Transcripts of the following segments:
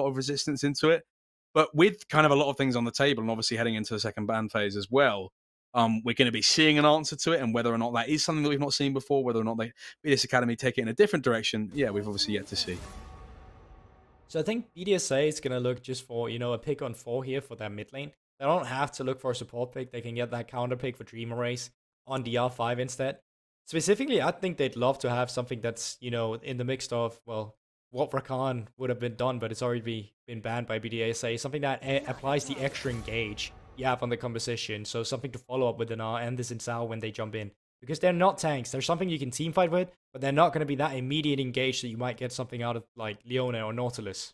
lot of resistance into it. But with kind of a lot of things on the table, and obviously heading into the second ban phase as well, we're going to be seeing an answer to it, and whether or not that is something that we've not seen before, whether or not they BDS Academy take it in a different direction, yeah, we've obviously yet to see. So I think BDSA is going to look just for, you know, a pick on 4 here for their mid lane. They don't have to look for a support pick. They can get that counter pick for Dream Erase on DR5 instead. Specifically, I think they'd love to have something that's, you know, in the mix of, well, what Rakan would have been done, but it's already been banned by BDSA. Something that applies the extra engage you have on the composition. So something to follow up with the Gnar and the Xin Zhao when they jump in. Because they're not tanks. They're something you can team fight with, but they're not going to be that immediate engage that you might get something out of like Leona or Nautilus.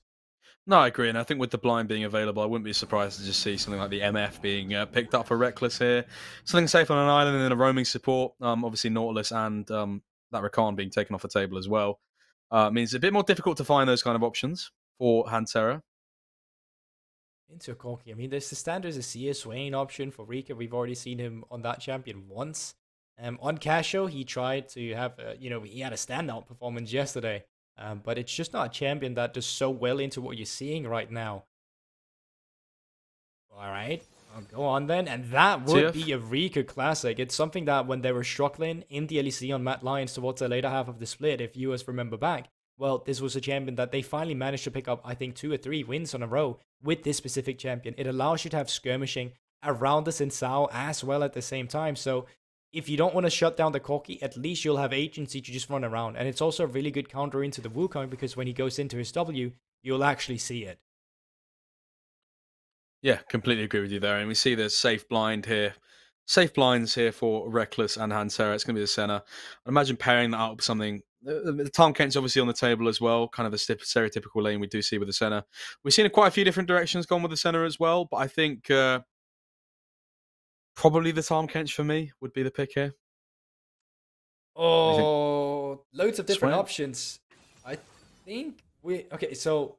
No, I agree, and I think with the blind being available, I wouldn't be surprised to just see something like the MF being picked up for Reckless here. Something safe on an island and then a roaming support. Obviously Nautilus and that Rakan being taken off the table as well. Means it's a bit more difficult to find those kind of options for Hantera. Into a Corki. I mean, there's the standard Azir Swain option for Rika. We've already seen him on that champion once. On Casio, he tried to have, you know, he had a standout performance yesterday. But it's just not a champion that does so well into what you're seeing right now. All right, I'll go on then. And that would be a Rika classic. It's something that when they were struggling in the LEC on Mad Lions towards the later half of the split, if viewers remember back, well, this was a champion that they finally managed to pick up, I think, 2 or 3 wins on a row with this specific champion. It allows you to have skirmishing around the Xin Zhao as well at the same time. So if you don't want to shut down the Corki, at least you'll have agency to just run around. And it's also a really good counter into the Wukong, because when he goes into his W, you'll actually see it. Yeah, completely agree with you there. And we see there's safe blind here. Safe blinds here for Reckless and Hantera. It's going to be the center. I imagine pairing that up with something. The Tahm Kench's obviously on the table as well, kind of the stereotypical lane we do see with the center. We've seen quite a few different directions gone with the center as well, but I think probably the Tahm Kench for me would be the pick here. Oh, loads of different options. I think okay, so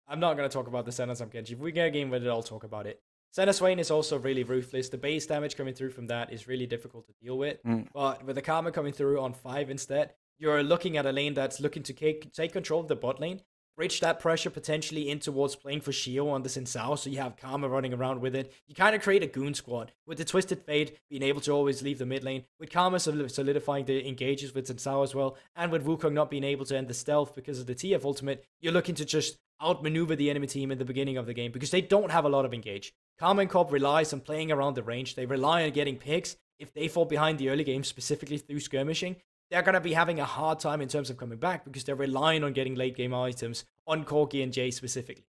I'm not going to talk about the Senna Tahm Kench. If we get a game with it, I'll talk about it. Senna Swain is also really ruthless. The base damage coming through from that is really difficult to deal with. But with the Karma coming through on 5 instead, you're looking at a lane that's looking to take control of the bot lane, bridge that pressure potentially in towards playing for Shio on the Xin Zhao, so you have Karma running around with it. You kind of create a goon squad, with the Twisted Fate being able to always leave the mid lane, with Karma solidifying the engages with Xin Zhao as well, and with Wukong not being able to end the stealth because of the TF ultimate. You're looking to just outmaneuver the enemy team in the beginning of the game, because they don't have a lot of engage. Karma and Corp relies on playing around the range. They rely on getting picks. If they fall behind the early game, specifically through skirmishing, they're going to be having a hard time in terms of coming back, because they're relying on getting late game items on Corki and Jay specifically.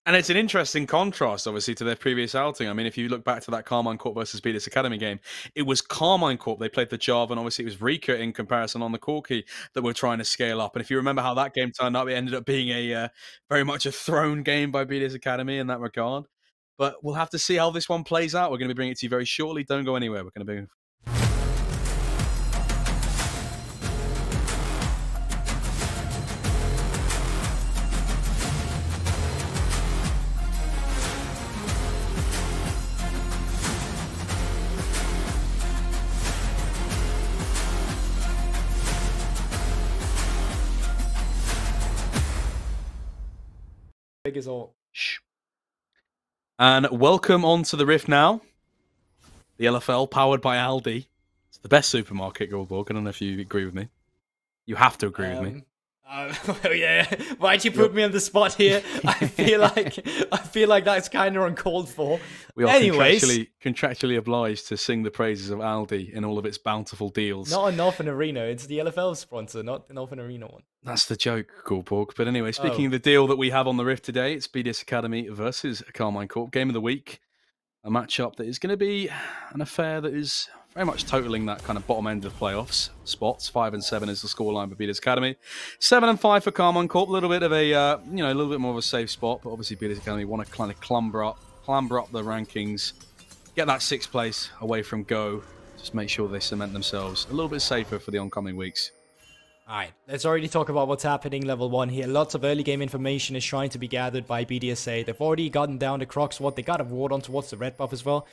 And it's an interesting contrast, obviously, to their previous outing. I mean, if you look back to that Karmine Corp versus BDS Academy game, it was Karmine Corp. They played the Java, and obviously it was Rika in comparison on the Corki that were trying to scale up. And if you remember how that game turned out, it ended up being a very much a thrown game by BDS Academy in that regard. But we'll have to see how this one plays out. We're going to be bringing it to you very shortly. Don't go anywhere. We're going to be... Big as all. Shh. And welcome on to the Rift now. The LFL, powered by Aldi. It's the best supermarket, Goldborg. I don't know if you agree with me. You have to agree with me. Oh yeah, why'd you put me on the spot here? I feel like that's kind of uncalled for. We are contractually obliged to sing the praises of Aldi in all of its bountiful deals. Not a Northern Arena, it's the LFL sponsor, not the Northern Arena one. That's the joke, Goldborg. But anyway, speaking of the deal that we have on the Rift today, it's BDS Academy versus Karmine Corp. Game of the week. A matchup that is going to be an affair that is very much totaling that kind of bottom end of the playoffs spots. 5 and 7 is the scoreline for BDS Academy. 7 and 5 for Karmine Corp. A little bit of a, a little bit more of a safe spot, but obviously BDS Academy want to kind of clamber up the rankings, get that 6th place away from Go. Just make sure they cement themselves a little bit safer for the oncoming weeks. Alright, let's already talk about what's happening level 1 here. Lots of early game information is trying to be gathered by BDSA. They've already gotten down the Croc SWAT. They got a ward on towards the red buff as well.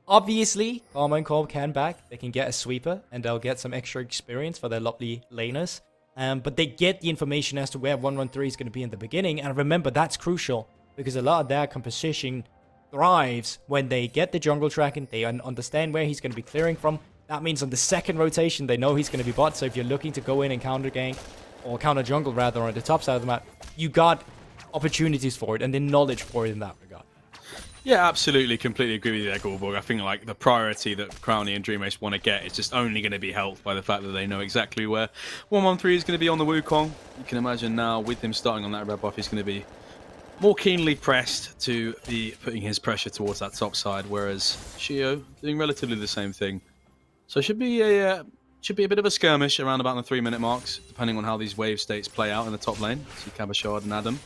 Obviously, Karmine Corp can back. They can get a sweeper, and they'll get some extra experience for their lovely laners. But they get the information as to where 113 is going to be in the beginning. And remember, that's crucial because a lot of their composition thrives when they get the jungle tracking. They understand where he's going to be clearing from. That means on the second rotation, they know he's going to be bot. So if you're looking to go in and counter gank, or counter jungle rather, on the top side of the map, you got opportunities for it and the knowledge for it in that regard. Yeah, absolutely. Completely agree with you there, Goldborg. I think like the priority that Crownie and Dreamrace want to get is just only going to be helped by the fact that they know exactly where 113 is going to be on the Wukong. You can imagine now with him starting on that red buff, he's going to be more keenly pressed to be putting his pressure towards that top side, whereas Shio doing relatively the same thing. So it should be a bit of a skirmish around about the 3-minute marks, depending on how these wave states play out in the top lane. See Kabashard and Adam.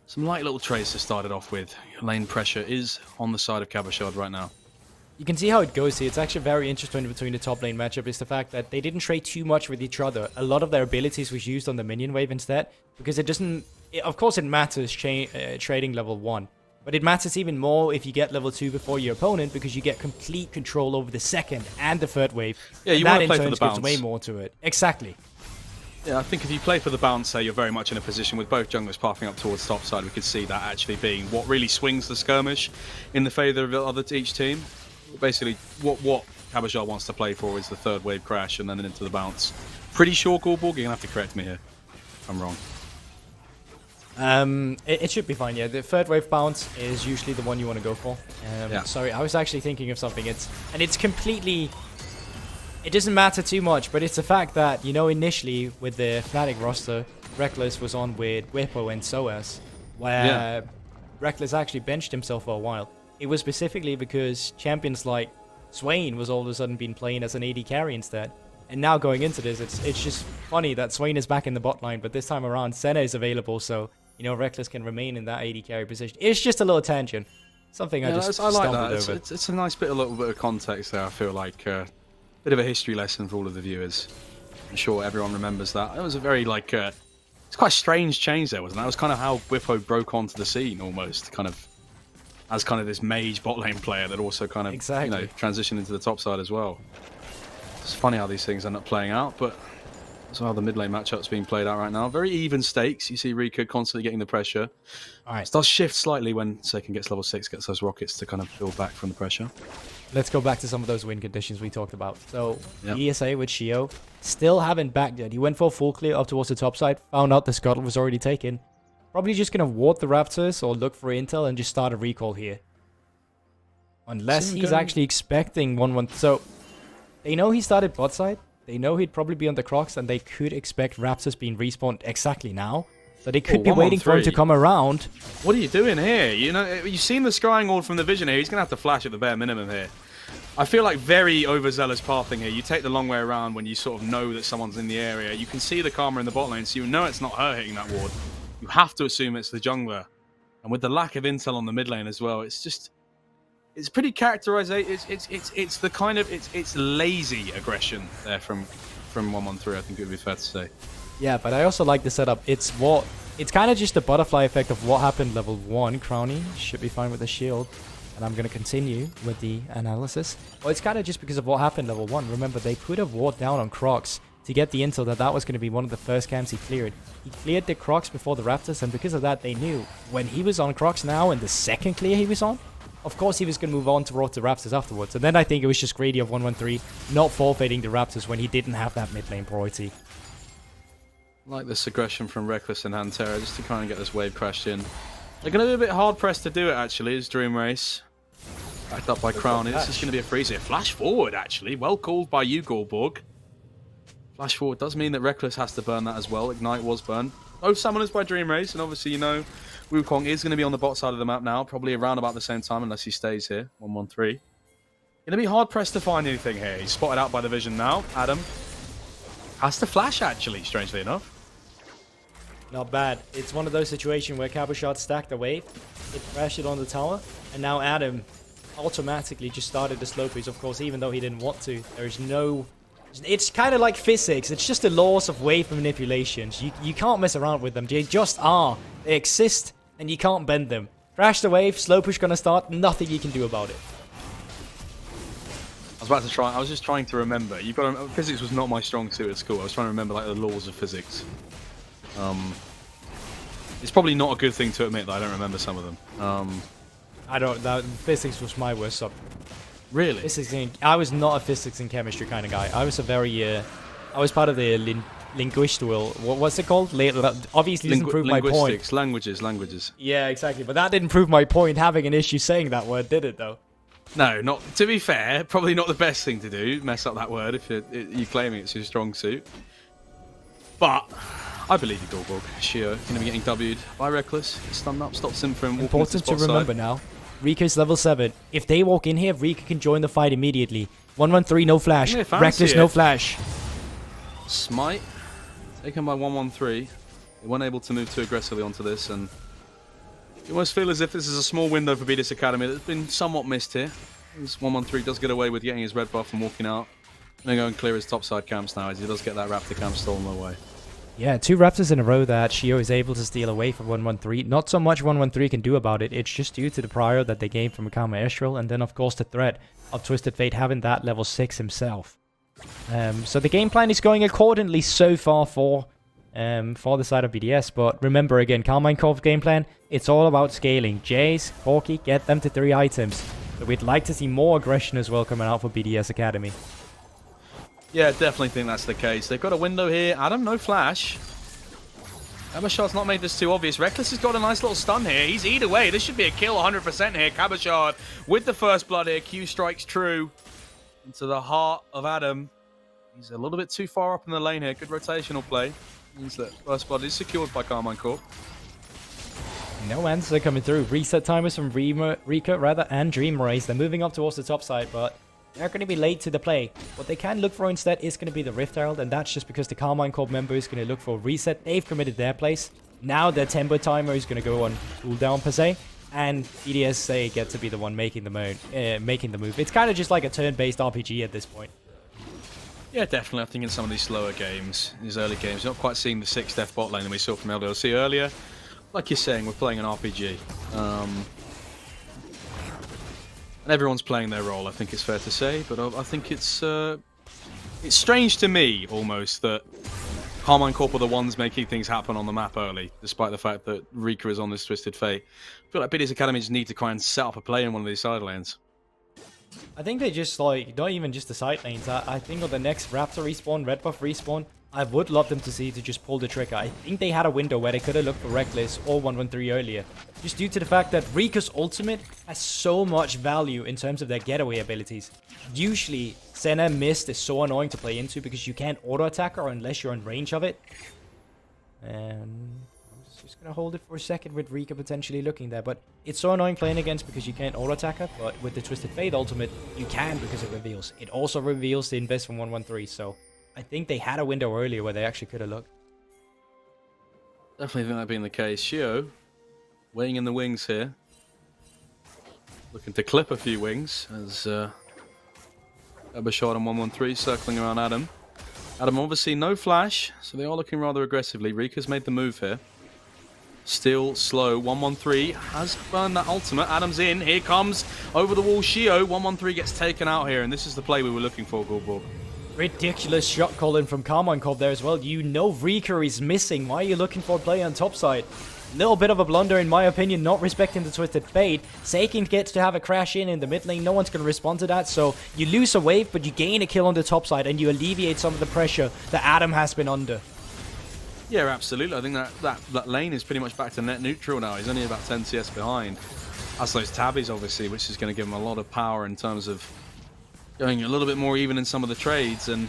Some light little trades to start it off with. Lane pressure is on the side of Kabashard right now. You can see how it goes here. It's actually very interesting between the top lane matchup is the fact that they didn't trade too much with each other. A lot of their abilities was used on the minion wave instead, because it doesn't... of course it matters trading level 1, but it matters even more if you get level 2 before your opponent, because you get complete control over the second and the third wave. Yeah, you want to play for the bounce. Gives way more to it. Exactly. Yeah, I think if you play for the bouncer, you're very much in a position with both junglers pathing up towards top side. We could see that actually being what really swings the skirmish in the favour of each team. Basically, what Kabashard wants to play for is the third wave crash and then into the bounce. Pretty sure, Goldborg, you're going to have to correct me here if I'm wrong. It should be fine, yeah. The third wave bounce is usually the one you want to go for. Yeah. Sorry, I was actually thinking of something. It's completely... It doesn't matter too much, but it's the fact that, you know, initially with the Fnatic roster, Reckless was on with Whippo and Soas, where Reckless actually benched himself for a while. It was specifically because champions like Swain was all of a sudden been playing as an AD carry instead. And now going into this, it's just funny that Swain is back in the bot line, but this time around, Senna is available, so, you know, Reckless can remain in that AD carry position. It's just a little tangent. Something I just I like that. over. It's a nice little bit of context there, I feel like. Bit of a history lesson for all of the viewers. I'm sure everyone remembers that. It was a very, it's quite a strange change there, wasn't it? That was kind of how Whippo broke onto the scene, almost, kind of, as kind of this mage bot lane player that also kind of, you know, transitioned into the top side as well. It's funny how these things end up playing out, but that's how the mid lane matchup's being played out right now. Very even stakes. You see Rika constantly getting the pressure. All right. It does shift slightly when Second gets level 6, gets those rockets to kind of build back from the pressure. Let's go back to some of those win conditions we talked about. So, BDSA with Shio still haven't backed yet. He went for a full clear up towards the top side, found out the scuttle was already taken. Probably just going to ward the Raptors or look for intel and just start a recall here. Unless he's actually expecting 1-1. So, they know he started bot side. They know he'd probably be on the Crocs, and they could expect Raptors being respawned exactly now. So they could be waiting for him to come around. What are you doing here? You know, you've seen the scrying orb from the vision here. He's going to have to flash at the bare minimum here. I feel like very overzealous pathing here. You take the long way around when you sort of know that someone's in the area. You can see the Karma in the bot lane, so you know it's not her hitting that ward. You have to assume it's the jungler. And with the lack of intel on the mid lane as well, it's just... It's pretty characterized. It's the kind of... It's lazy aggression there from 113, I think it would be fair to say. Yeah, but I also like the setup. It's kind of just the butterfly effect of what happened level 1. Crownie should be fine with the shield. And I'm going to continue with the analysis. Well, it's kind of just because of what happened level 1. Remember, they could have warded down on Crocs to get the intel that was going to be one of the first camps he cleared. He cleared the Crocs before the Raptors, and because of that, they knew when he was on Crocs now and the second clear he was on, of course he was going to move on towards the Raptors afterwards. And then I think it was just greedy of 113 not forfeiting the Raptors when he didn't have that mid lane priority. Like this aggression from Reckless and Hantera just to kind of get this wave crashed in. They're going to be a bit hard-pressed to do it, actually, as Dreamrace. Backed up by Crownie. This is going to be a freeze here. Flash forward, actually. Well called by you, Goldborg. Flash forward does mean that Reckless has to burn that as well. Ignite was burned. Both summoners by Dreamrace, and obviously, you know, Wukong is going to be on the bot side of the map now, probably around about the same time, unless he stays here. 113. Going to be hard-pressed to find anything here. He's spotted out by the vision now. Adam has to flash, actually, strangely enough. Not bad. It's one of those situations where Kabashard stacked the wave, it crashed it on the tower, and now Adam automatically just started the slow piece, of course, even though he didn't want to. There's no... It's kind of like physics. It's just the laws of wave manipulations. You can't mess around with them. They just are. They exist, and you can't bend them. Crash the wave, slow push gonna start, nothing you can do about it. was about to try. I was just trying to remember. You've got to, physics was not my strong suit at school. I was trying to remember like the laws of physics. It's probably not a good thing to admit that I don't remember some of them. I don't. Physics was my worst subject. Really? I was not a physics and chemistry kind of guy. I was a very. I was part of the linguistical. What's it called? Obviously, doesn't prove my point. Languages. Yeah, exactly. But that didn't prove my point. Having an issue saying that word, did it though? No, not. To be fair, probably not the best thing to do. Mess up that word if you're claiming it's your strong suit. But I believe you, Goldborg. Shio going to be getting W'd by Reckless. Stunned up, stops him from walking Important to to remember now. Rika's level 7. If they walk in here, Rika can join the fight immediately. 113, no flash. Reckless, no flash. Smite taken by 113. They weren't able to move too aggressively onto this, and you almost feel as if this is a small window for BDS Academy that's been somewhat missed here. This 113 does get away with getting his red buff and walking out. And then go and clear his topside camps now, as he does get that Raptor camp stolen away. Yeah, 2 Raptors in a row that Shio is able to steal away from 113. Not so much 113 can do about it. It's just due to the prior that they gained from Akama Estral, and then of course the threat of Twisted Fate having that level 6 himself. So the game plan is going accordingly so far for the side of BDS, but remember again, Karmine Corp's game plan, it's all about scaling. Jace, Corky, get them to 3 items. So we'd like to see more aggression as well coming out for BDS Academy. Yeah, definitely think that's the case. They've got a window here. Adam, no flash. Kabashard's not made this too obvious. Reckless has got a nice little stun here. He's either way. This should be a kill 100% here. Kabashard with the first blood here. Q strikes true into the heart of Adam. He's a little bit too far up in the lane here. Good rotational play. Means that first blood is secured by Karmine Corp. No answer coming through. Reset timers from Rika rather and Dream Race. They're moving up towards the top side, but they're going to be late to the play. What they can look for instead is going to be the Rift Herald, and that's just because the Karmine Corp member is going to look for a reset. They've committed their place. Now their tempo timer is going to go on cooldown per se, and BDSA get to be the one making the move. It's kind of just like a turn-based RPG at this point. Yeah, definitely. I think in some of these slower games, these early games, you're not quite seeing the 6 death bot lane that we saw from LDLC earlier. Like you're saying, we're playing an RPG. And everyone's playing their role, I think it's fair to say. But I think it's strange to me, almost, that Karmine Corp are the ones making things happen on the map early, despite the fact that Rika is on this Twisted Fate. I feel like BDS Academy just need to try and set up a play in one of these side lanes. I think they just, like, not even just the side lanes. I think on the next Raptor respawn, Red Buff respawn, I would love them to see to just pull the trigger. I think they had a window where they could have looked for Reckless or 113 earlier. Just due to the fact that Rika's ultimate has so much value in terms of their getaway abilities. Usually, Senna Mist is so annoying to play into because you can't auto-attack her unless you're in range of it. And I'm just going to hold it for a second with Rika potentially looking there. But it's so annoying playing against because you can't auto-attack her. But with the Twisted Fate ultimate, you can because it reveals. It also reveals the invest from 113, so I think they had a window earlier where they actually could have looked. Definitely think that being the case. Shio, waiting in the wings here. Looking to clip a few wings as Abashard and 113 circling around Adam. Adam obviously no flash, so they are looking rather aggressively. Rika's made the move here. Still slow. 113 has burned that ultimate. Adam's in. Here comes over the wall Shio. 113 gets taken out here, and this is the play we were looking for, Goldborg. Ridiculous shot calling from Karmine Corp there as well. You know Rika is missing. Why are you looking for a play on top side? Little bit of a blunder in my opinion, not respecting the Twisted Fate. Seiken gets to have a crash in the mid lane. No one's going to respond to that. So you lose a wave, but you gain a kill on the top side and you alleviate some of the pressure that Adam has been under. Yeah, absolutely. I think that lane is pretty much back to net neutral now. He's only about 10 CS behind. That's those tabbies, obviously, which is going to give him a lot of power in terms of going a little bit more even in some of the trades, and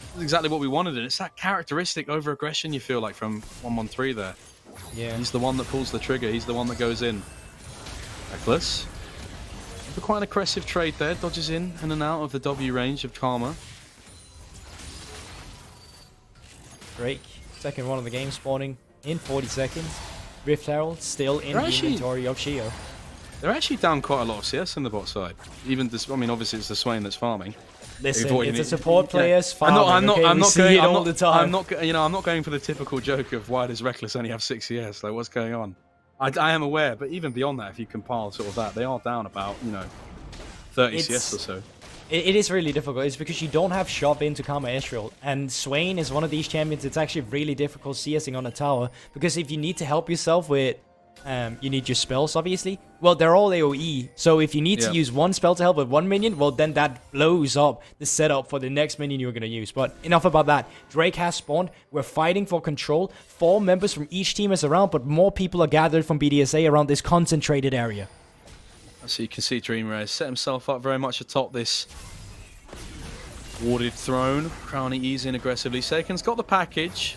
that's exactly what we wanted. And it's that characteristic over-aggression you feel like from 113 there. Yeah. He's the one that pulls the trigger. He's the one that goes in. Reckless. For quite an aggressive trade there. Dodges in and out of the W range of Karma. Drake, second one of the game, spawning in 40 seconds. Rift Herald still in the inventory of Shio. They're actually down quite a lot of CS on the bot side. Even this, I mean, obviously it's the Swain that's farming. Listen, it's a support player's farming. I'm not going for the typical joke of why does Reckless only have 6 CS? Like, what's going on? I am aware, but even beyond that, if you compile sort of that, they are down about 30 CS or so. It is really difficult. It's because you don't have shove into Karma Ezreal. And Swain is one of these champions. It's actually really difficult CSing on a tower. Because if you need to help yourself with... you need your spells, obviously. Well, they're all AoE. So if you need to use one spell to help with one minion, well, then that blows up the setup for the next minion you're going to use. But enough about that. Drake has spawned. We're fighting for control. 4 members from each team is around, but more people are gathered from BDSA around this concentrated area. So you can see Dreamer has set himself up very much atop this warded throne. Crownie easing aggressively. Seiken's got the package.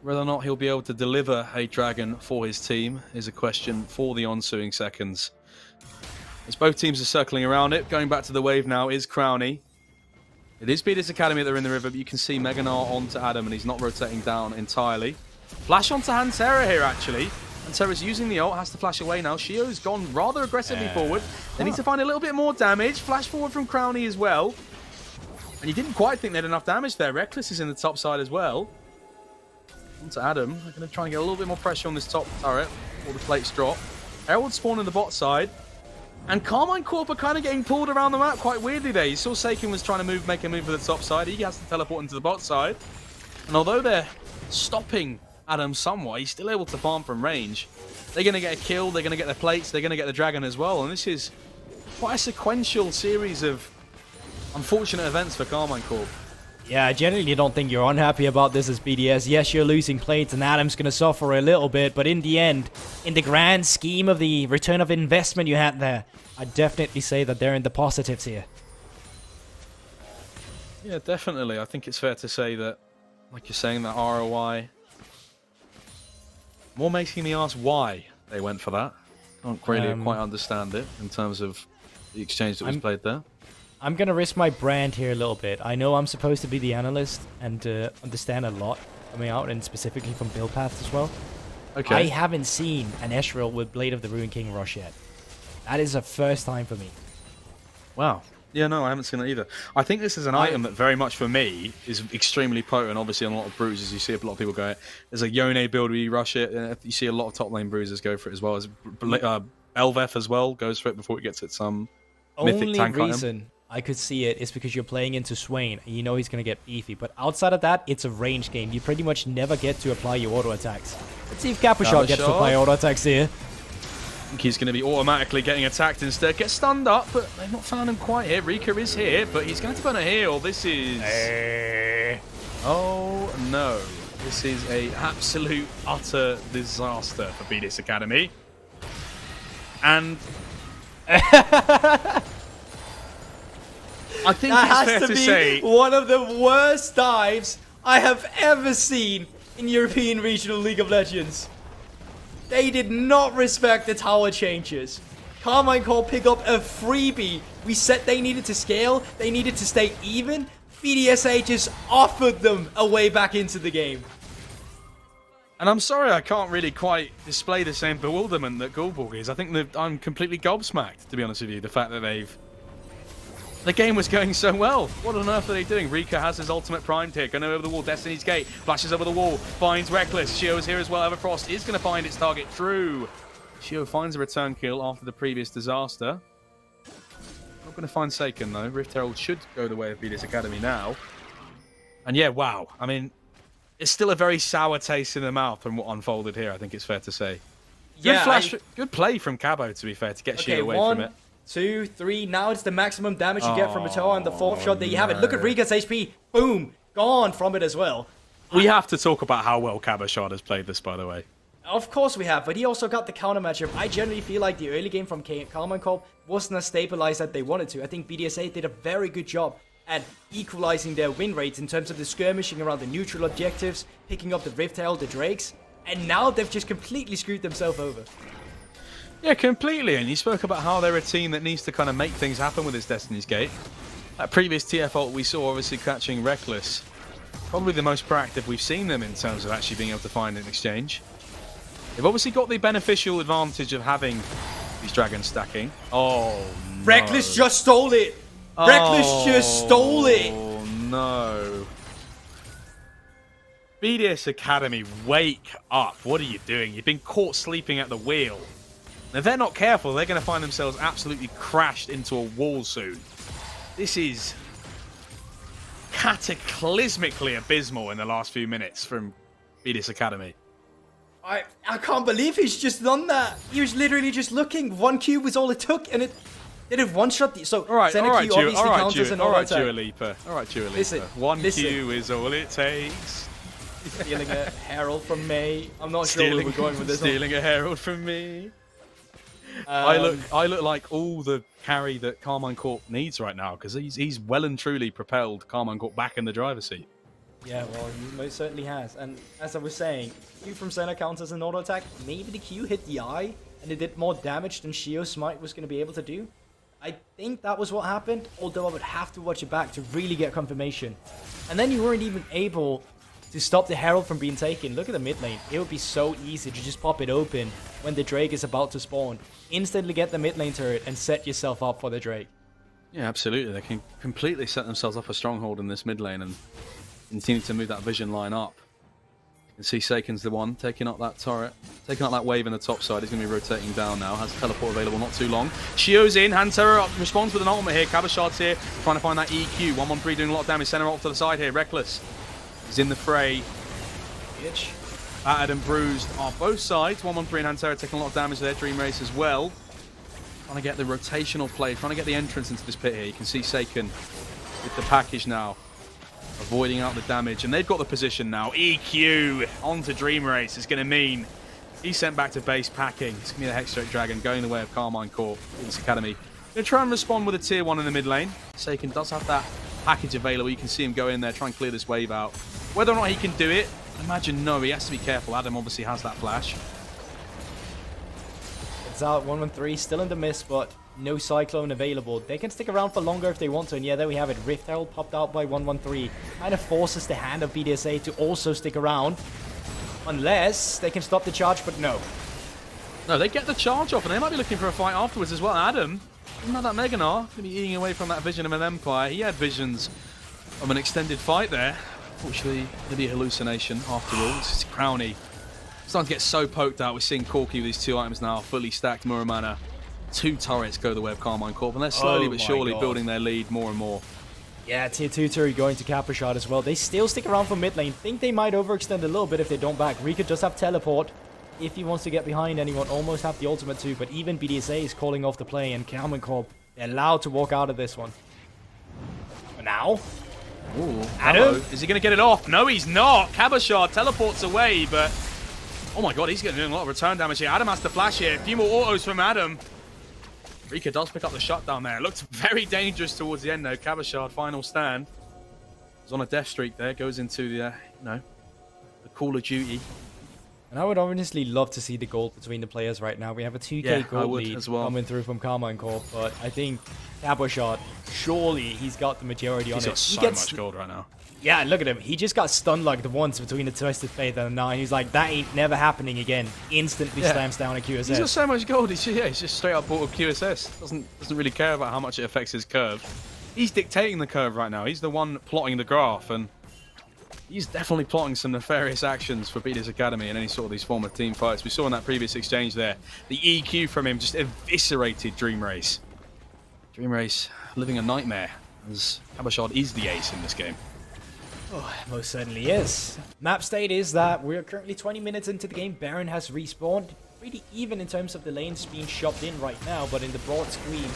Whether or not he'll be able to deliver a dragon for his team is a question for the ensuing seconds. As both teams are circling around it, going back to the wave now is Crownie. It is BDSA Academy that are in the river, but you can see Meganar onto Adam, and he's not rotating down entirely. Flash onto Hantera here, actually. Hantera's using the ult, has to flash away now. Shio's gone rather aggressively forward. They need to find a little bit more damage. Flash forward from Crownie as well. And you didn't quite think they had enough damage there. Reckless is in the top side as well. Onto Adam. They're going to try and get a little bit more pressure on this top turret before the plates drop. Herald spawn in the bot side. And Karmine Corp are kind of getting pulled around the map quite weirdly there. You saw Seiken was trying to make a move for the top side. He has to teleport into the bot side. And although they're stopping Adam somewhat, he's still able to farm from range. They're going to get a kill. They're going to get their plates. They're going to get the dragon as well. And this is quite a sequential series of unfortunate events for Karmine Corp. Yeah, I generally don't think you're unhappy about this as BDS. Yes, you're losing plates and Adam's going to suffer a little bit, but in the end, in the grand scheme of the return of investment you had there, I'd definitely say that they're in the positives here. Yeah, definitely. I think it's fair to say that, like you're saying, that ROI... More making me ask why they went for that. Can't really quite understand it in terms of the exchange that was played there. I'm going to risk my brand here a little bit. I know I'm supposed to be the analyst and understand a lot coming out, and specifically from build paths as well. Okay. I haven't seen an Ezreal with Blade of the Ruined King rush yet. That is a first time for me. Wow. Yeah, no, I haven't seen that either. I think this is an item that very much for me is extremely potent. Obviously, on a lot of bruisers, you see a lot of people go it. There's a Yone build where you rush it. You see a lot of top lane bruisers go for it as well. As Elveth as well goes for it before it gets its mythic tank only reason I could see it is because you're playing into Swain and you know he's going to get beefy. But outside of that, it's a range game. You pretty much never get to apply your auto attacks. Let's see if Capuchon gets to apply auto attacks here. I think he's going to be automatically getting attacked instead. Gets stunned up, but they've not found him quite here. Rika is here, but he's going to burn a heal. This is... Oh, no. This is a absolute, utter disaster for BDS Academy. And... I think that it's fair to say one of the worst dives I have ever seen in European Regional League of Legends. They did not respect the tower changes. Karmine Corp pick up a freebie. We said they needed to scale, they needed to stay even. BDSA just offered them a way back into the game. And I'm sorry I can't really quite display the same bewilderment that Gulborg is. I think that I'm completely gobsmacked, to be honest with you, the fact that the game was going so well. What on earth are they doing? Rika has his ultimate primed here. Going over the wall. Destiny's Gate. Flashes over the wall. Finds Reckless. Shio is here as well. Everfrost is going to find its target. True. Shio finds a return kill after the previous disaster. Not going to find Seiken, though. Rift Herald should go the way of BDS Academy now. And yeah, wow. I mean, it's still a very sour taste in the mouth from what unfolded here, I think it's fair to say. Good play from Cabo, to be fair, to get Shio away from it. 2, 3. Now it's the maximum damage you get from a tower, and the fourth shot, there you have it. Look at Rika's HP. Boom. Gone from it as well. We have to talk about how well Cabochard has played this, by the way. Of course we have, but he also got the counter matchup. I generally feel like the early game from Karmine Corp wasn't as stabilized as they wanted to. I think BDSA did a very good job at equalizing their win rates in terms of the skirmishing around the neutral objectives, picking up the Rift Herald, the Drakes, and now they've just completely screwed themselves over. Yeah, completely. And you spoke about how they're a team that needs to kind of make things happen with this Destiny's Gate. That previous TF ult we saw obviously catching Reckless. Probably the most proactive we've seen them in terms of actually being able to find an exchange. They've obviously got the beneficial advantage of having these dragons stacking. Oh, no. Reckless just stole it. Reckless just stole it. Oh, no. BDS Academy, wake up. What are you doing? You've been caught sleeping at the wheel. And if they're not careful, they're going to find themselves absolutely crashed into a wall soon. This is cataclysmically abysmal in the last few minutes from BDSA Academy. I can't believe he's just done that. He was literally just looking. One Q was all it took, and it did it one shot. So all right, Q obviously counts as an auto attack. Dua Lipa. All right, Dua Lipa. One Q is all it takes. Stealing a herald from me. I'm not sure where we're going with this. Stealing a herald from me. I look like all the carry that Karmine Corp needs right now, because he's well and truly propelled Karmine Corp back in the driver's seat. Yeah, well, he most certainly has. And as I was saying, Q from center counts as an auto attack. Maybe the Q hit the eye, and it did more damage than Shio's Smite was going to be able to do. I think that was what happened, although I would have to watch it back to really get confirmation. And then you weren't even able to stop the Herald from being taken. Look at the mid lane. It would be so easy to just pop it open when the Drake is about to spawn. Instantly get the mid lane turret and set yourself up for the Drake. Yeah, absolutely. They can completely set themselves up a stronghold in this mid lane and continue to move that vision line up. You can see Seiken's the one taking up that turret, taking up that wave in the top side. He's going to be rotating down now. Has teleport available not too long. Shio's in. Hand Terror up. Responds with an ultimate here. Cabashard's here. Trying to find that EQ. 113 doing a lot of damage. Center off to the side here. Reckless is in the fray. Bitch. Battered and bruised on both sides. 113 and Hand Terror taking a lot of damage there. Dream Race as well. Trying to get the rotational play. Trying to get the entrance into this pit here. You can see Seiken with the package now, avoiding out the damage, and they've got the position now. EQ onto Dream Race is going to mean he's sent back to base packing. It's going to be the Hexstraight Dragon going the way of Karmine Corp in this academy. Going to try and respond with a tier 1 in the mid lane. Seiken does have that package available. You can see him go in there, try and clear this wave out. Whether or not he can do it, I imagine no. He has to be careful. Adam obviously has that flash. It's out 113, still in the mist, but no Cyclone available. They can stick around for longer if they want to, and yeah, there we have it. Rift Herald popped out by 113. Kind of forces the hand of BDSA to also stick around. Unless they can stop the charge, but no. No, they get the charge off, and they might be looking for a fight afterwards as well. Adam, not that Meganar, going to be eating away from that vision of an Empire. He had visions of an extended fight there. Unfortunately, maybe a hallucination after all. This is Crownie. Starting to get so poked out. We're seeing Corky with these 2 items now, fully stacked Muramana. 2 turrets go the way of Karmine Corp, and they're slowly but surely building their lead more and more. Yeah, tier 2 turret going to Caprashot as well. They still stick around for mid lane. Think they might overextend a little bit if they don't back. Rika does have teleport if he wants to get behind anyone. Almost have the ultimate too, but even BDSA is calling off the play, and Karmine Corp, they're allowed to walk out of this one. But now, ooh, Adam? Is he going to get it off? No, he's not. Cabashard teleports away, but oh my god, he's getting a lot of return damage here. Adam has to flash here. A few more autos from Adam. Rika does pick up the shutdown there. It looked very dangerous towards the end though. Cabashard, final stand. He's on a death streak there. Goes into the, the Call of Duty. And I would honestly love to see the gold between the players right now. We have a 2k gold lead coming through from Karmine Corp, but I think Cabashard, surely he's got the majority on it. He's got so much gold right now. Yeah, look at him. He just got stunned like the once between the Twisted Faith and the 9. He's like, that ain't never happening again. Instantly slams down a QSS. He's got so much gold. He's just straight up bought a QSS. Doesn't really care about how much it affects his curve. He's dictating the curve right now. He's the one plotting the graph, and he's definitely plotting some nefarious actions for BDSA Academy in any sort of these former team fights. We saw in that previous exchange there, the EQ from him just eviscerated Dream Race. Dream Race living a nightmare, as Cabashard is the ace in this game. Oh, most certainly is. Map state is that we're currently 20 minutes into the game. Baron has respawned. Pretty even in terms of the lanes being shoved in right now, but in the broad screen,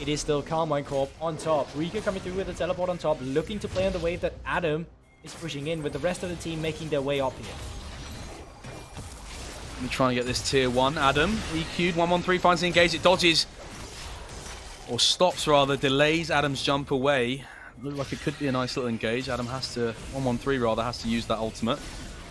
it is still Karmine Corp on top. Rika coming through with a teleport on top, looking to play on the wave that Adam is pushing in, with the rest of the team making their way up here. I'm trying to get this tier 1. Adam, EQ'd, 113 finds the engage. It dodges, or stops rather, delays Adam's jump away. Looked like it could be a nice little engage. Adam has to, 113 rather, has to use that ultimate.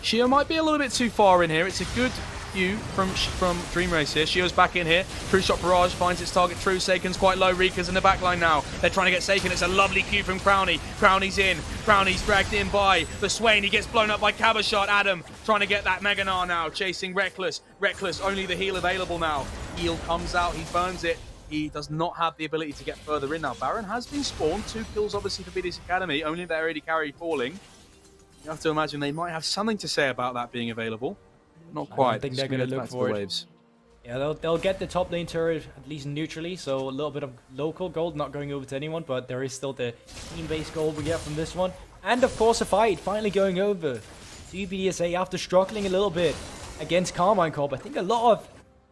Shio might be a little bit too far in here. It's a good view from Dream Race here. Shio's back in here. True Shot Barrage finds its target true. Seiken's quite low. Rika's in the backline now. They're trying to get Seiken. It's a lovely Q from Crownie. Crownie's in. Crownie's dragged in by the Swain. He gets blown up by Cabashard. Adam trying to get that Meganar now. Chasing Reckless. Reckless, only the heal available now. Heal comes out. He burns it. He does not have the ability to get further in now. Baron has been spawned. 2 kills obviously for BDSA Academy. Only their AD carry falling. You have to imagine they might have something to say about that being available. Not quite. I think they're going to look for it. Waves. Yeah, they'll get the top lane turret at least neutrally, so a little bit of local gold, not going over to anyone, but there is still the team-based gold we get from this one. And of course a fight, finally going over to BDSA after struggling a little bit against Karmine Corp. I think a lot of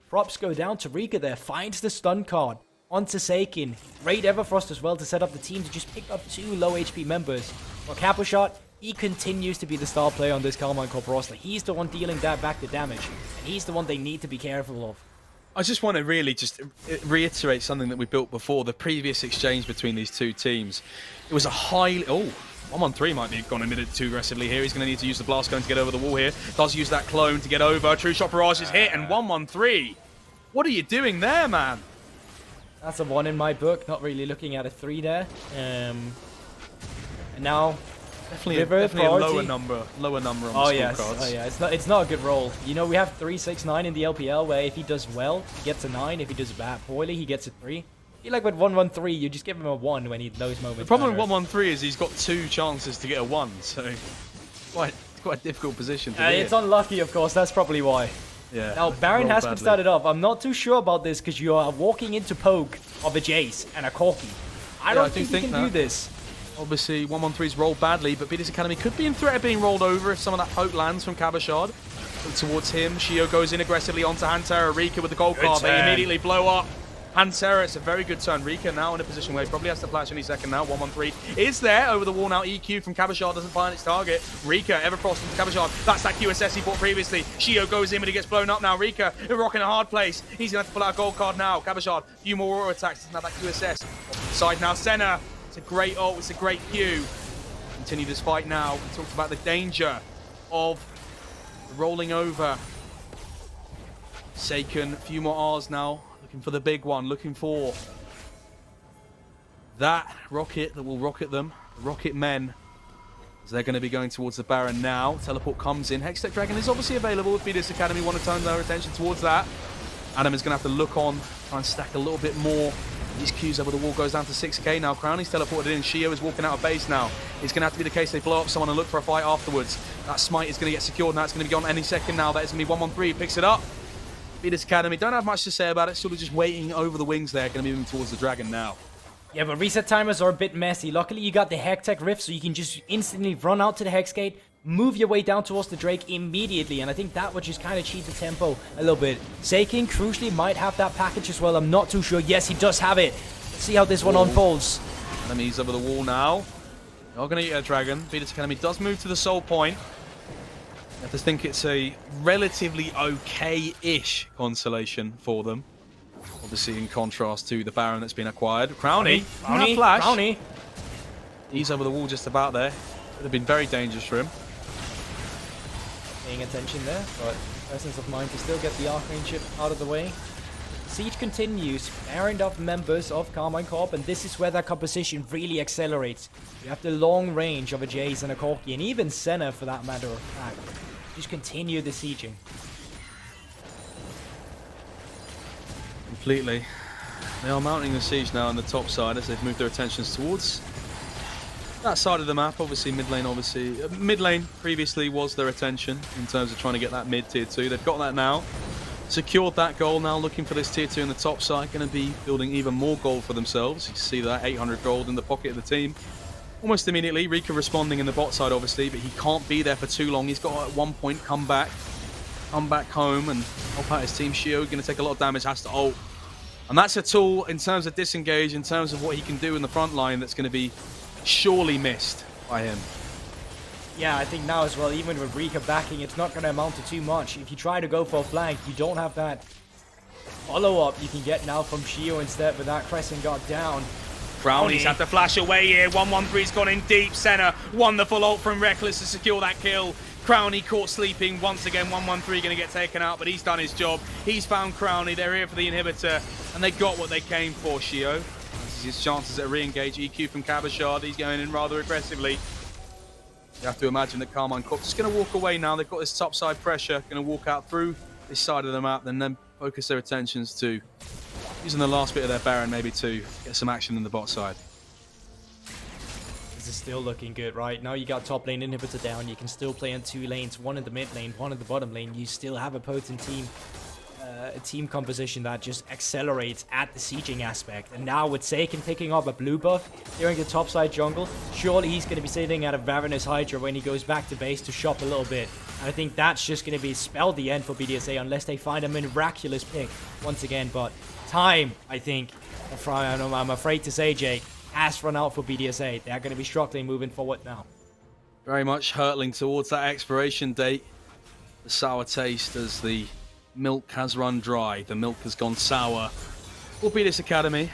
props go down to Rika there, finds the stun card onto Seiken. Great Everfrost as well to set up the team to just pick up 2 low HP members. For Capushot, he continues to be the star player on this Karmine Corp roster. He's the one dealing that back to damage, and he's the one they need to be careful of. I just want to really just reiterate something that we built before, the previous exchange between these two teams. It was a highly... Oh, 1-1-3 might be gone a minute too aggressively here. He's going to need to use the blast cone to get over the wall here. Does use that clone to get over. True Shot Barrage is hit, and 1-1-3. What are you doing there, man? That's a 1 in my book. Not really looking at a 3 there. And now... Definitely a lower number on the scorecards. Oh yeah, it's not a good roll. You know, we have 3-6-9 in the LPL where if he does well, he gets a 9. If he does poorly, he gets a 3. I feel like with 1-1-3, you just give him a 1 when those moments. The problem with 1-1-3 is he's got 2 chances to get a 1, so it's quite a difficult position to be It's unlucky, of course. That's probably why. Yeah. Now Baron has been started off. I'm not too sure about this because you are walking into poke of a Jace and a Corki. I don't think you can do this. Obviously, 1-1-3's rolled badly, but BDS Academy could be in threat of being rolled over if some of that poke lands from Cabochard. Look towards him. Shio goes in aggressively onto Hantera. Rika with the gold card. They immediately blow up. Hantera, it's a very good turn. Rika now in a position where he probably has to flash any second now. 1-1-3 is there over the wall now. EQ from Cabochard doesn't find its target. Rika, Everfrost into Cabochard. That's that QSS he bought previously. Shio goes in, but he gets blown up now. Rika, rocking a hard place. He's going to have to pull out a gold card now. Cabochard, a few more auto attacks. Doesn't have that QSS. Off the side now. Senna. It's a great ult, it's a great Q. Continue this fight now. We talked about the danger of rolling over. Seiken, a few more Rs now. Looking for the big one, looking for that rocket that will rocket them. Rocket men. As they're going to be going towards the Baron now. Teleport comes in. Hextech Dragon is obviously available if BDS Academy want to turn their attention towards that. Adam is going to have to look on, try and stack a little bit more. These Qs over the wall goes down to 6k now. Crowley's teleported in. Shio is walking out of base now. It's going to have to be the case they blow up someone and look for a fight afterwards. That smite is going to get secured now. It's going to be gone any second now. That is going to be 1-1-3. Picks it up. BDS Academy don't have much to say about it. Sort of just waiting over the wings there. Going to be moving towards the Dragon now. Yeah, but reset timers are a bit messy. Luckily, you got the Hextech Rift, so you can just instantly run out to the Hex Gate, move your way down towards the Drake immediately, and I think that would just kind of cheat the tempo a little bit. Seiken, crucially, might have that package as well. I'm not too sure. Yes, he does have it. Let's see how this one unfolds. Enemies over the wall now. Not going to eat a Dragon. BDS Academy does move to the Soul Point. I have to think it's a relatively okay-ish consolation for them. Obviously, in contrast to the Baron that's been acquired. Crowley, flash. Crowley. He's over the wall just about there. Would have been very dangerous for him. Paying attention there, but presence of mind to still get the Arcane Chip out of the way. Siege continues, pairing up members of Karmine Corp, and this is where that composition really accelerates. You have the long range of a Jace and a Corki, and even Senna for that matter of fact. Just continue the sieging. Completely. They are mounting the siege now on the top side as they've moved their attentions towards that side of the map. Obviously mid lane previously was their attention in terms of trying to get that mid tier 2. They've got that now. Secured that goal now, looking for this tier 2 in the top side. Going to be building even more gold for themselves. You see that 800 gold in the pocket of the team. Almost immediately, Rika responding in the bot side obviously, but he can't be there for too long. He's got to at one point come back home and help out his team. Shio going to take a lot of damage, has to ult. And that's a tool in terms of disengage, in terms of what he can do in the front line that's going to be surely missed by him. Yeah, I think now as well, even with Rika backing, it's not going to amount to too much. If you try to go for a flank, you don't have that follow-up you can get now from Shio instead with that Crescent Guard down. Crowley's had to flash away here. 1-1-3's gone in deep. Senna, wonderful ult from Reckless to secure that kill. Crowley caught sleeping once again. 1-1-3 going to get taken out, but he's done his job. He's found Crowley. They're here for the inhibitor, and they got what they came for. Shio, this is his chances at re-engage. EQ from Cabochard. He's going in rather aggressively. You have to imagine that Karmine Corp just going to walk away now. They've got this top side pressure. Going to walk out through this side of the map, and then focus their attentions to using the last bit of their Baron maybe to get some action in the bot side. This is still looking good, right? Now you got top lane inhibitor down. You can still play on 2 lanes, one in the mid lane, one in the bottom lane. You still have a potent team a team composition that just accelerates at the sieging aspect. And now with Seiken picking up a blue buff during the topside jungle, surely he's going to be sitting at a Ravenous Hydra when he goes back to base to shop a little bit. And I think that's just going to spell the end for BDSA unless they find a miraculous pick once again. But time, I think, I'm afraid to say, Jake, has run out for BDSA. They're going to be struggling moving forward now. Very much hurtling towards that expiration date. The sour taste as the milk has run dry. The milk has gone sour. For BDS Academy,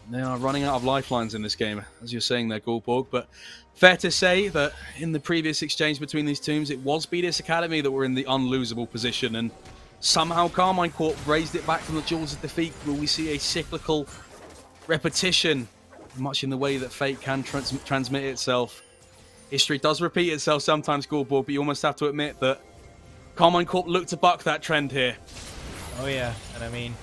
they are running out of lifelines in this game, as you're saying there, Goldborg. But fair to say that in the previous exchange between these teams, it was BDS Academy that were in the unlosable position. And somehow Karmine Corp raised it back from the jaws of defeat. Will we see a cyclical repetition, much in the way that fate can transmit itself? History does repeat itself sometimes, Goldborg, but you almost have to admit that Karmine Corp look to buck that trend here. Oh yeah, and I mean,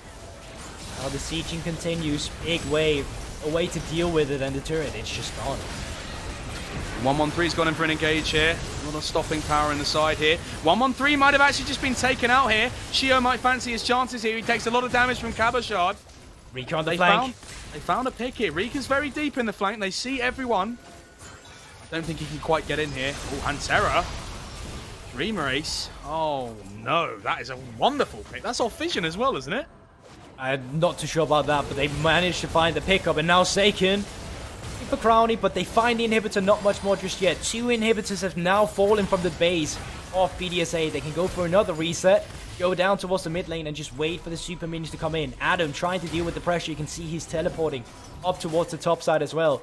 how the sieging continues, big wave, a way to deal with it, and the turret, it's just gone. 113's gone in for an engage here. Not a stopping power in the side here. 113 might have actually just been taken out here. Shio might fancy his chances here. He takes a lot of damage from Cabochard. Rika on the flank. They found a pick here. Rika's very deep in the flank. They see everyone. I don't think he can quite get in here. Oh, and Terra. Dreamer Ace. Oh, no. That is a wonderful pick. That's off Vision as well, isn't it? I'm not too sure about that, but they managed to find the pickup, and now Seiken for Crowny, but they find the inhibitor, not much more just yet. 2 inhibitors have now fallen from the base of BDSA. They can go for another reset, go down towards the mid lane, and just wait for the super minions to come in. Adam trying to deal with the pressure. You can see he's teleporting up towards the top side as well.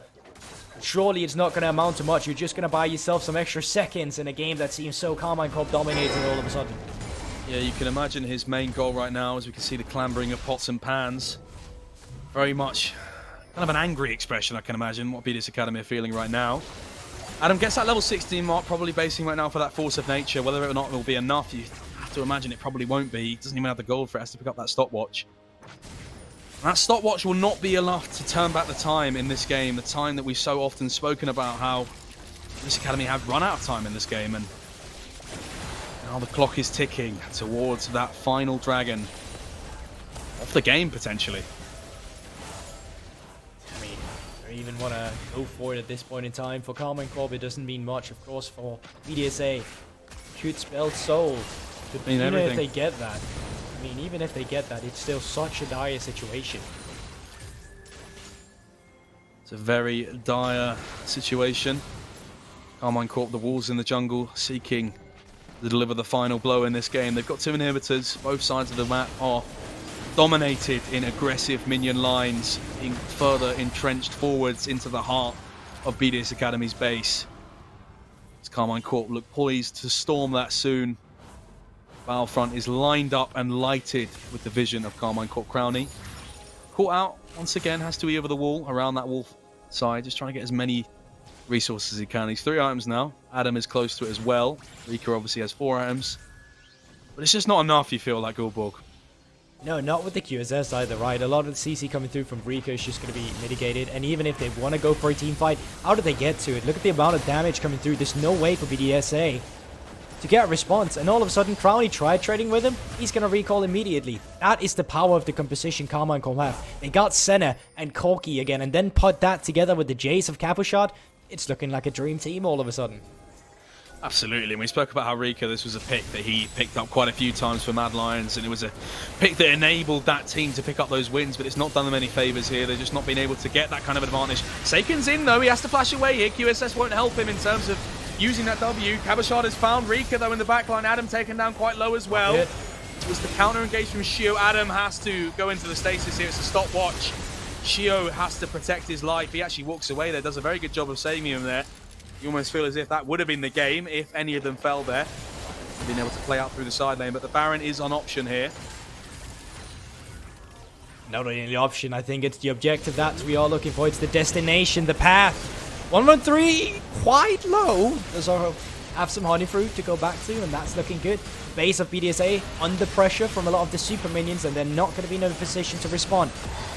Surely it's not going to amount to much. You're just going to buy yourself some extra seconds in a game that seems so Karmine Corp dominated all of a sudden. Yeah, you can imagine his main goal right now, as we can see the clambering of pots and pans. Very much kind of an angry expression, I can imagine, what BDS Academy are feeling right now. Adam gets that level 16 mark, probably basing right now for that force of nature. Whether or not it will be enough, you have to imagine it probably won't be. He doesn't even have the gold for it, has to pick up that stopwatch. And that stopwatch will not be enough to turn back the time in this game, the time that we've so often spoken about, how BDS Academy have run out of time in this game. And now the clock is ticking towards that final dragon. Off the game, potentially. I mean, I even want to go for it at this point in time. For Karmine Corp, it doesn't mean much. Of course, for BDSA, could spell soul. Could mean everything. If they get that. I mean, even if they get that, it's still such a dire situation. It's a very dire situation. Karmine Corp, the wolves in the jungle, seeking to deliver the final blow in this game. They've got 2 inhibitors. Both sides of the map are dominated in aggressive minion lines, being further entrenched forwards into the heart of BDS Academy's base. As Karmine Corp look poised to storm that soon. Battlefront is lined up and lighted with the vision of Karmine Corp Crowny. Caught out once again, has to be over the wall, around that wall side, just trying to get as many resources as he can. He's 3 items now. Adam is close to it as well. Rika obviously has 4 items. But it's just not enough, you feel like, Goldborg. No, not with the QSS either, right? A lot of the CC coming through from Rika is just going to be mitigated. And even if they want to go for a team fight, how do they get to it? Look at the amount of damage coming through. There's no way for BDSA to get a response, and all of a sudden Crowny tried trading with him. He's gonna recall immediately. That is the power of the composition Karmine Corp have. They got Senna and Corki again, and then put that together with the Jace of Cabochard. It's looking like a dream team all of a sudden. Absolutely, and we spoke about how Rika, this was a pick that he picked up quite a few times for Mad Lions, and it was a pick that enabled that team to pick up those wins, but it's not done them any favours here. They've just not been able to get that kind of advantage. Seiken's in though, he has to flash away here. QSS won't help him in terms of using that W. Cabochard has found Rika though in the backline. Adam taken down quite low as well. It was the counter engage from Shio. Adam has to go into the stasis here. It's a stopwatch. Shio has to protect his life. He actually walks away there, does a very good job of saving him there. You almost feel as if that would have been the game if any of them fell there. Being able to play out through the side lane, but the Baron is on option here. Not only the option, I think it's the objective that we are looking for. It's the destination, the path. 113, quite low. Does have some honey fruit to go back to, and that's looking good. Base of BDSA under pressure from a lot of the super minions, and they're not going to be in a position to respond.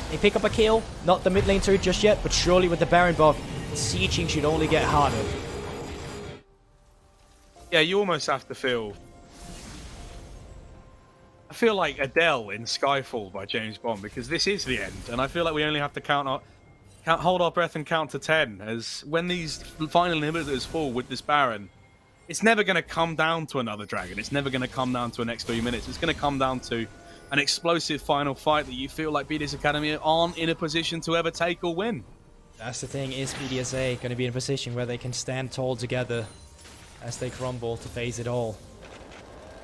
They pick up a kill, not the mid lane turret just yet, but surely with the Baron buff, sieging should only get harder. Yeah, you almost have to feel I feel like Adele in Skyfall by James Bond, because this is the end, and I feel like we only have to hold our breath and count to 10, as when these final inhibitors fall with this Baron, it's never going to come down to another dragon. It's never going to come down to an next 3 minutes. It's going to come down to an explosive final fight that you feel like BDSA Academy aren't in a position to ever take or win. That's the thing, is BDSA going to be in a position where they can stand tall together as they crumble to face it all?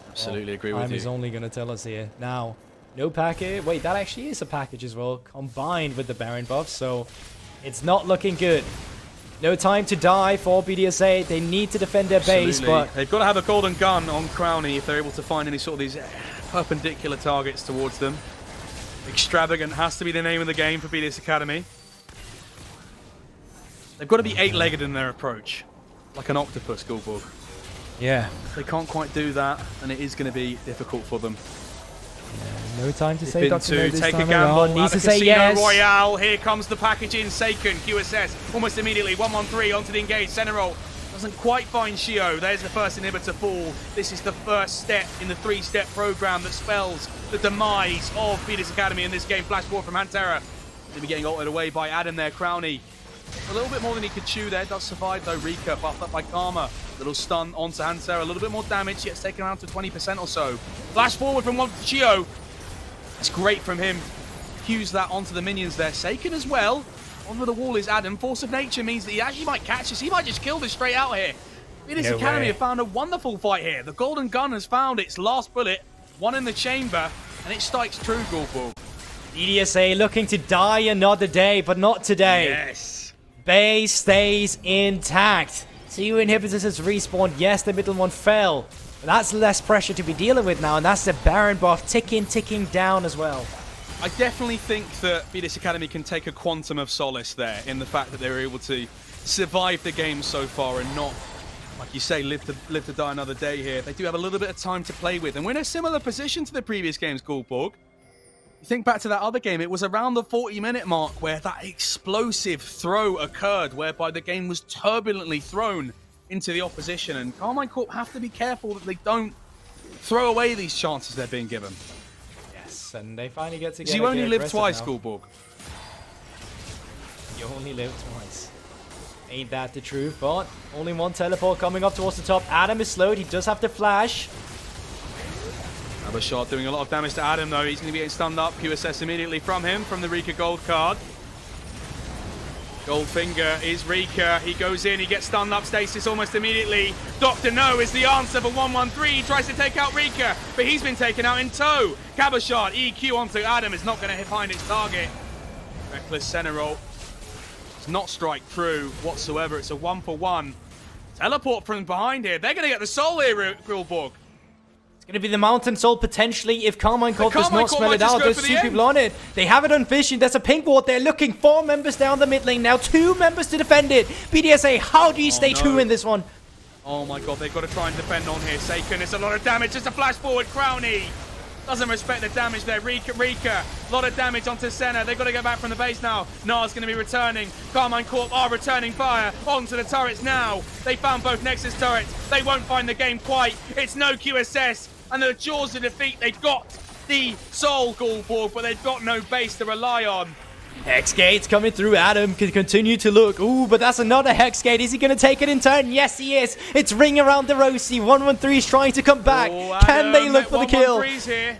Absolutely agree with you. Time is only going to tell us here. Now, no package. Wait, that actually is a package as well, combined with the Baron buff, so it's not looking good. No time to die for BDSA. They need to defend their base, but they've got to have a golden gun on Crownie if they're able to find any sort of these perpendicular targets towards them. Extravagant has to be the name of the game for BDSA Academy. They've got to be 8-legged in their approach, like an octopus, Gulborg. Yeah. They can't quite do that, and it is going to be difficult for them. Yeah, no time to say Dr. No this take time a gamble. Around. Needs to say Casino yes. Royale. Here comes the package in. Seiken, QSS, almost immediately. 1-1-3 onto the engage. Center roll. Doesn't quite find Shio. There's the first inhibitor fall. This is the first step in the 3-step program that spells the demise of BDSA Academy in this game. Flash forward from Hantera. He'll be getting altered away by Adam there. Crownie. A little bit more than he could chew there. Does survive though. Rika buffed up by Karma. Little stun onto Hantera. A little bit more damage. Gets taken around to 20% or so. Flash forward from one Shio. It's great from him. Cues that onto the minions there. Seiken as well. Onto the wall is Adam. Force of nature means that he actually might catch us. He might just kill this straight out here. BDSA Academy have found a wonderful fight here. The golden gun has found its last bullet. One in the chamber. And it strikes true, Gulborg. BDSA looking to die another day, but not today. Yes. Base stays intact. 2 inhibitors has respawned. Yes, the middle one fell. But that's less pressure to be dealing with now, and that's the Baron buff ticking down as well. I definitely think that BDSA Academy can take a quantum of solace there in the fact that they were able to survive the game so far and not, like you say, live to die another day here. They do have a little bit of time to play with, and we're in a similar position to the previous games, Gulborg. You think back to that other game, it was around the 40-minute mark where that explosive throw occurred, whereby the game was turbulently thrown into the opposition, and Karmine Corp have to be careful that they don't throw away these chances they're being given. Yes, and they finally get together. You only live twice, Gulborg. You only live twice. Ain't that the truth, but only one teleport coming up towards the top. Adam is slowed, he does have to flash. Another shot doing a lot of damage to Adam, though. He's going to be getting stunned up. QSS immediately from him, from the Rika gold card. Goldfinger is Rika. He goes in, he gets stunned up. Stasis almost immediately. Dr. No is the answer for 1-1-3. He tries to take out Rika, but he's been taken out in tow. Cabashot, EQ onto Adam is not going to find its target. Reckless center roll. It's not strike through whatsoever. It's a 1-for-1. Teleport from behind here. They're going to get the soul here, Gulborg. Going to be the Mountain Soul potentially if Karmine Corp does not smell it out. There's 2 people on it. They have it on vision. There's a pink ward. They're looking 4 members down the mid lane now. 2 members to defend it. BDSA, how do you stay true in this one? Oh my god, they've got to try and defend on here. Seiken, it's a lot of damage. Just a flash forward. Crownie doesn't respect the damage there. Rika, a lot of damage onto Senna. They've got to go back from the base now. Nars going to be returning. Karmine Corp are returning fire onto the turrets now. They found both Nexus turrets. They won't find the game quite. It's no QSS. And the jaws of defeat, they've got the soul, Gulborg, but they've got no base to rely on. Hex Gate's coming through. Adam can continue to look. Ooh, but that's another Hex Gate. Is he going to take it in turn? Yes, he is. It's Ring Around the Rosie. 1-1-3 is trying to come back. Can they look for the kill? Here.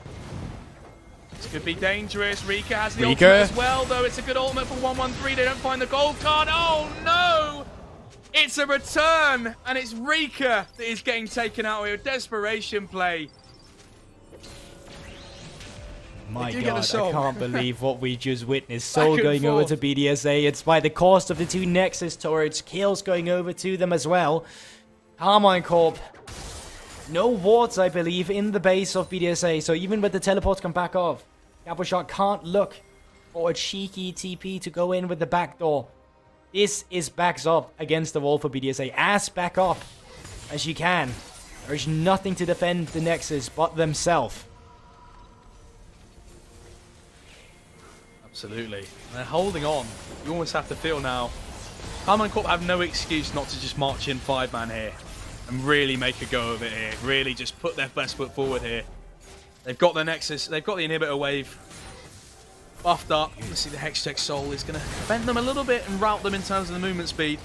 This could be dangerous. Rika has the ultimate as well, though. It's a good ultimate for 1-1-3. They don't find the gold card. Oh, no! It's a return, and it's Rika that is getting taken out here. Desperation play. My god, I can't believe what we just witnessed. Soul going over to BDSA. It's by the cost of the 2 Nexus turrets. Kills going over to them as well. Karmine Corp. No wards, I believe, in the base of BDSA. So even with the teleports come back off, Caposhot can't look for a cheeky TP to go in with the back door. This is backs up against the wall for BDSA. As back up as you can. There is nothing to defend the Nexus but themselves. Absolutely. They're holding on. You almost have to feel now. Karmine Corp have no excuse not to just march in 5-man here and really make a go of it here. Really just put their best foot forward here. They've got the Nexus. They've got the inhibitor wave buffed up. Obviously, the Hextech Soul is going to prevent them a little bit and route them in terms of the movement speed.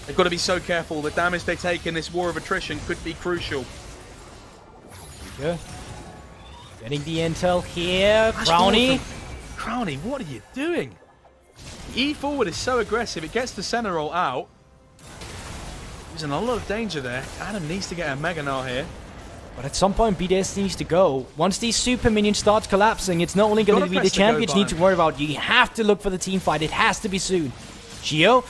They've got to be so careful. The damage they take in this war of attrition could be crucial. Yeah. Getting the intel here. Crownie. Crownie, what are you doing? E forward is so aggressive. It gets the center roll out. He's in a lot of danger there. Adam needs to get a Mega Gnar here. But at some point, BDS needs to go. Once these super minions start collapsing, it's not only going to be the champions you need to worry about. You have to look for the team fight. It has to be soon. Geo.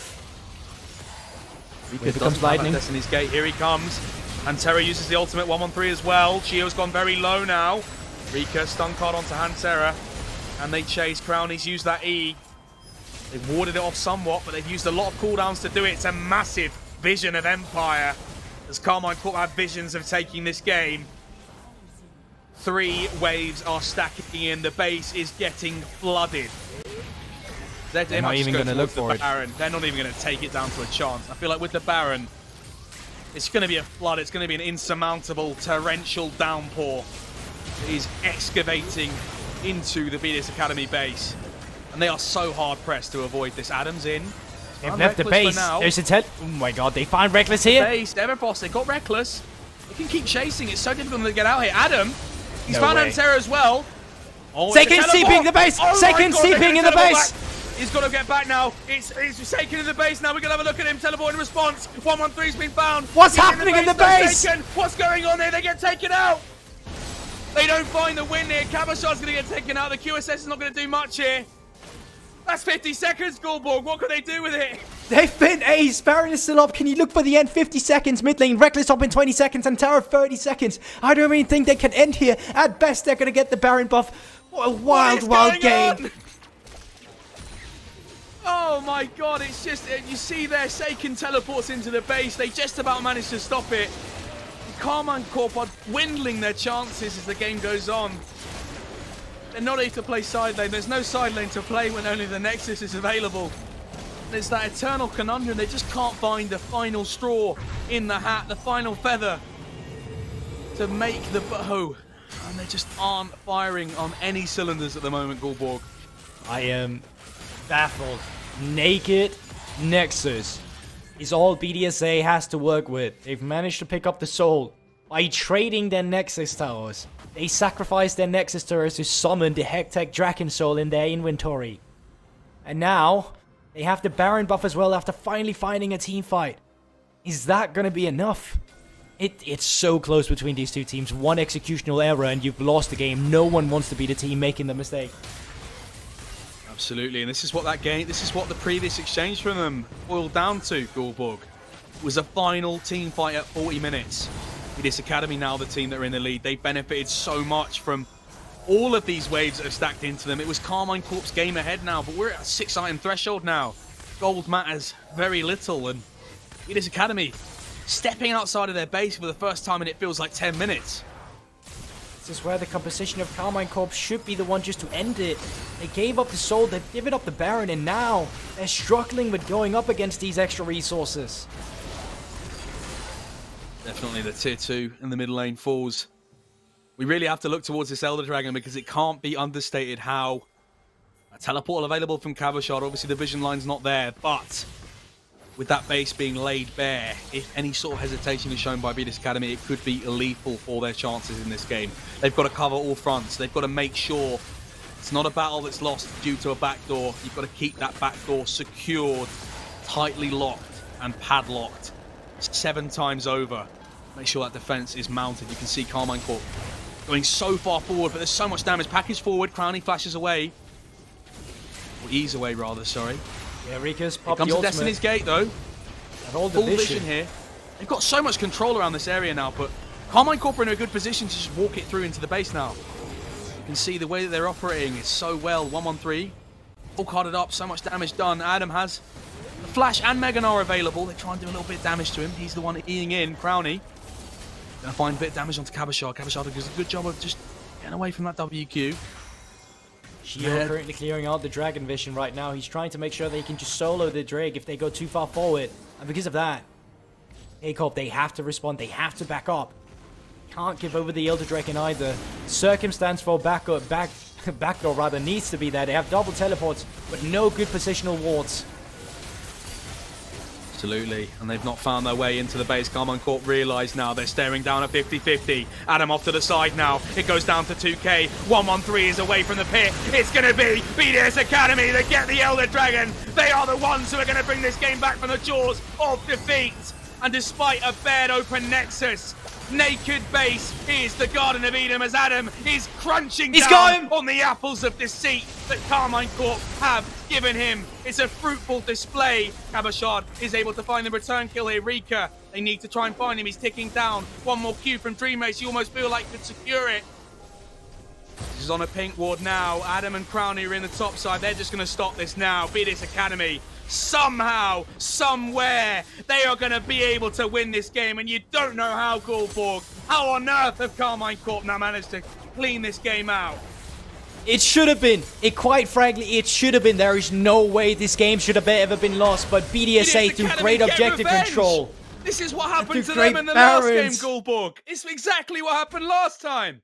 Here becomes lightning. Destiny's Gate. Here he comes. Hantera uses the ultimate 1-1-3 as well. Geo's gone very low now. Rika stun card onto Hantera. And they chase. Crownie's used that E. They've warded it off somewhat, but they've used a lot of cooldowns to do it. It's a massive vision of Empire. As Karmine Corp have visions of taking this game. 3 waves are stacking in. The base is getting flooded. They're not even going to look for it. They're not even going to take it down to a chance. I feel like with the Baron, it's going to be a flood. It's going to be an insurmountable torrential downpour that is excavating into the BDS Academy base. And they are so hard pressed to avoid this. Adam's in. They've left the base. There's a oh my god, they find Reckless here. Base, Everfrost, they got Reckless. They can keep chasing. It's so difficult to get out here. Adam, he's found Hantera as well. Oh, second steeping the base. Second steeping in the base. He's got to get back now. He's taken in the base now. We're going to have a look at him. Teleport in response. 1-1-3's been found. What's happening in the base? What's going on here? They get taken out. They don't find the win here. Cabashard's going to get taken out. The QSS is not going to do much here. That's 50 seconds, Goldborg. What can they do with it? They've been ace. Baron is still up. Can you look for the end? 50 seconds. Mid lane. Reckless up in 20 seconds. And Tara 30 seconds. I don't even think they can end here. At best, they're going to get the Baron buff. What a wild game. Oh my god, it's just, you see there, Seiken teleports into the base. They just about managed to stop it. Karmine Corp are dwindling their chances as the game goes on. They're not able to play side lane. There's no side lane to play when only the Nexus is available. There's that eternal conundrum. They just can't find the final straw in the hat, the final feather to make the bow. And they just aren't firing on any cylinders at the moment, Goldborg. I am baffled. Naked Nexus is all BDSA has to work with. They've managed to pick up the soul by trading their Nexus towers. They sacrificed their Nexus turrets to summon the Hextech Dragon Soul in their inventory. And now, they have the Baron buff as well after finally finding a team fight. Is that going to be enough? It's so close between these two teams. One executional error and you've lost the game. No one wants to be the team making the mistake. Absolutely, and this is what the previous exchange from them boiled down to, Goldborg. It was a final team fight at 40 minutes. BDS Academy now the team that are in the lead. They benefited so much from all of these waves that have stacked into them. It was Karmine Corp's game ahead now, but we're at a 6-item threshold now. Gold matters very little, and BDS Academy stepping outside of their base for the first time and it feels like 10 minutes. This is where the composition of Karmine Corp should be the one just to end it. They gave up the soul, they've given up the Baron, and now they're struggling with going up against these extra resources. Definitely the tier 2 in the mid lane falls. We really have to look towards this Elder Dragon because it can't be understated how a teleport available from Cabashard. Obviously the vision line's not there, but with that base being laid bare, if any sort of hesitation is shown by BDS Academy, it could be lethal for their chances in this game. They've got to cover all fronts. They've got to make sure it's not a battle that's lost due to a backdoor. You've got to keep that backdoor secured, tightly locked and padlocked 7 times over. Make sure that defense is mounted. You can see Karmine Corp going so far forward, but there's so much damage. Package forward, Crownie flashes away. Or ease away, rather, sorry. Yeah, Rika's popped the ultimate. Here comes the Destiny's Gate, though. Full vision here. They've got so much control around this area now, but Karmine Corp are in a good position to just walk it through into the base now. You can see the way that they're operating is so well. 1-1-3. All carded up, so much damage done. Adam has the Flash and Mega Gnar available. They try and do a little bit of damage to him. He's the one eating in. Crownie gonna find a bit of damage onto Cabashard. Cabashard does a good job of just getting away from that WQ. Geo currently clearing out the Dragon Vision right now. He's trying to make sure they can just solo the Drake if they go too far forward. And because of that, Corp, they have to respond. They have to back up. can't give over the Elder Dragon either. Circumstance for backdoor rather needs to be there. They have double teleports, but no good positional wards. Absolutely, and they've not found their way into the base. Karmine Corp realise now they're staring down at 50-50. Adam off to the side now. It goes down to 2K. 113 is away from the pit. It's going to be BDS Academy that get the Elder Dragon. They are the ones who are going to bring this game back from the jaws of defeat. And despite a bared open Nexus, naked base is the Garden of Eden as Adam is crunching down on the apples of deceit that Karmine Corp have given him. It's a fruitful display. Cabashard is able to find the return kill here. Rika, they need to try and find him. He's ticking down. One more Q from Dreamrace. You almost feel like could secure it. This is on a pink ward now. Adam and Crownie are in the top side. They're just going to stop this now. BDS Academy, somehow, somewhere, they are going to be able to win this game. And you don't know how, Goldborg. How on earth have Karmine Corp now managed to clean this game out? It should have been. Quite frankly, it should have been. There is no way this game should have ever been lost. But BDSA through great objective control. This is what happened to them in the last game, Goldborg. It's exactly what happened last time.